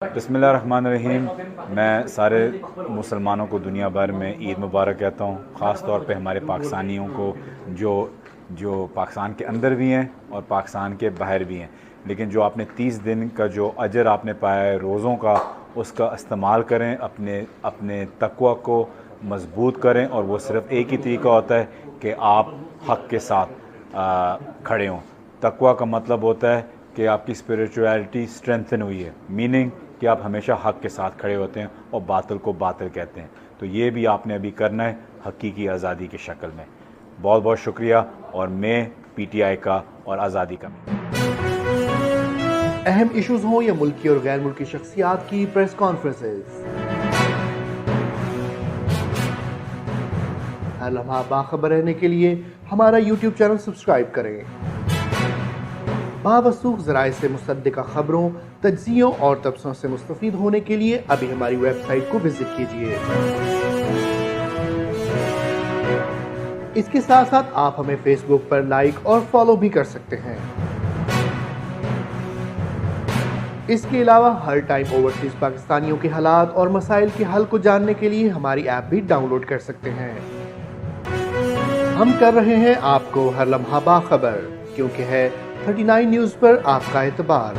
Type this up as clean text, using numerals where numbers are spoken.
बिस्मिल्लाहिर्रहमानिर्रहीम। मैं सारे मुसलमानों को दुनिया भर में ईद मुबारक कहता हूँ, ख़ास तौर पे हमारे पाकिस्तानियों को जो पाकिस्तान के अंदर भी हैं और पाकिस्तान के बाहर भी हैं। लेकिन जो आपने 30 दिन का जो अजर आपने पाया है रोज़ों का, उसका इस्तेमाल करें, अपने तक़वा को मज़बूत करें। और वो सिर्फ़ एक ही तरीका होता है कि आप हक़ के साथ खड़े हों। तक़वा का मतलब होता है कि आपकी स्पिरिचुअलिटी स्ट्रेंथन हुई है, मीनिंग कि आप हमेशा हक़ के साथ खड़े होते हैं और बातिल को बातिल कहते हैं। तो ये भी आपने अभी करना है हकीकी आज़ादी की शक्ल में। बहुत बहुत शुक्रिया। और मैं PTI का और आज़ादी का। अहम इश्यूज़ हों या मुल्की और गैर मुल्की शख्सियात की प्रेस कॉन्फ्रेंसेस, हर लम्हा बाखबर रहने के लिए हमारा YouTube चैनल सब्सक्राइब करें। बावसूख ज़राए से मुसद्दिक़ा खबरों, तज्ज़ियों और तबसरों से मुस्तफ़ीद होने के लिए अभी हमारी वेबसाइट को विजिट कीजिए। इसके साथ साथ आप हमें फेसबुक पर लाइक और फॉलो भी कर सकते हैं। इसके अलावा हर टाइम ओवरसीज़ पाकिस्तानियों के हालात और मसाइल के हल को जानने के लिए हमारी ऐप भी डाउनलोड कर सकते हैं। हम कर रहे हैं आपको हर लम्हा बाखबर, क्योंकि है 39 न्यूज़ पर आपका एतबार।